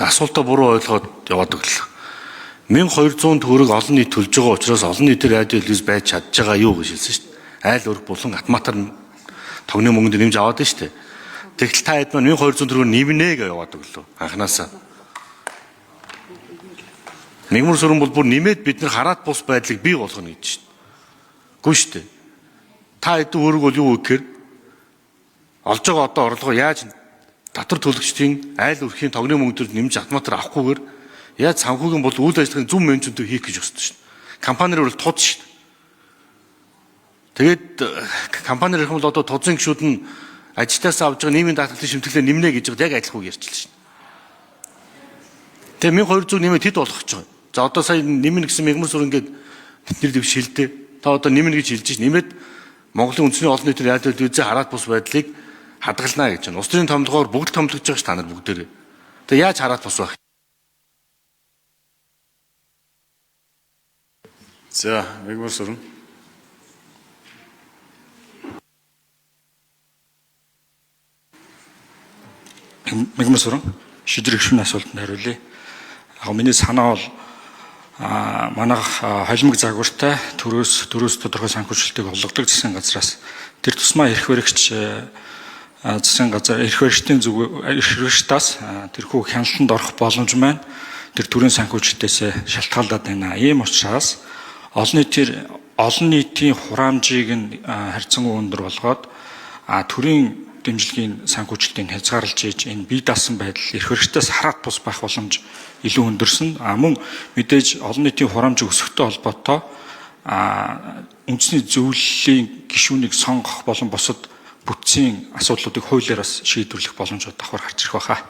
Асуултаа буруу ойлгоод яваад өглөө. 1200 төгрөг олон нийт төлж байгаа учраас олон нийтээр радио телевиз байж чадж байгаа юу гэж хэлсэн шүү дээ. Айл өрг булан автоматар тогны мөнгөнд нэмж аваад байна шүү дээ. Тэгтэл та хэд маань 1200 төгрөг нэмнэ гэж яваад өглөө. Анханасаа. Мигмар сүрэн бол бүр нэмээд бид нар хараад бус байдлыг бий болгоно гэж шүү дээ. Гүн шүү дээ. Та хэд өрг бол юу гэхээр олж байгаа одоо орлого яаж татвар төлөгчдийн айл өрхийн тогны мөнгөд нэмж автоматар авахгүйгээр яаж санхүүгийн бол үйл ажиллагааны зөв менежментийг хийх гэж өссөн шүү дээ. Компанирын бол тууд шүү дээ. Тэгээд компанир ирэх юм бол одоо тузын гишүүд нь ажилтаас авж байгаа нийгмийн даатгалын шимтгэлээ нэмнэ гэж яг адилхан ярьж л шүү дээ. Тэгээ 1200 нэмээд хэд болох гэж байгаа. За одоо сая нэмнэ гэсэн мягмар сур ингээд тэдний дэв шилдэ. Та одоо нэмнэ гэж хэлж чинь нэмээд Монголын үндэсний олон нийтийн радио телевизээ хараад бус байдлыг хадгалнаа гэж байна. Улс төрийн томилгоор бүгд томилгож байгаа ш та нар бүгдээрээ. Тэгээ яаж хараад бус байх? За, мягмар сүрэн. Мягмар сүрэн шийдвэр гишүүний асуултанд хариулъя. Яг миний санаа бол манайх холимог загвартай төрөөс тодорхой санхүүжилтийг олгодог засгийн газраас тэр тусмаа эрх баригч засгийн газар эрх баригчдын эрх баригчдаас тэрхүү хяналтанд орох боломж маань тэр төрийн санхүүжилтээс шалтгаалаад байна. Ийм учраас олон нийтийн хураамжийг нь харьцангуй өндөр болгоод төрийн дэмжлэгийн санхүүжилтийг хязгаарлаж ийж энэ бие даасан байдал эрх баригчдаас хараад бус байх боломж илүү өндөрсөн. Мөн мэдээж олон нийтийн хураамжийг өсгөхтэй холбоотой үндэсний зөвлөлийн гишүүнийг сонгох болон бусад бүтцийн асуудлуудыг хуулиар бас шийдвэрлэх боломжууд давхар гарч ирэх байхаа.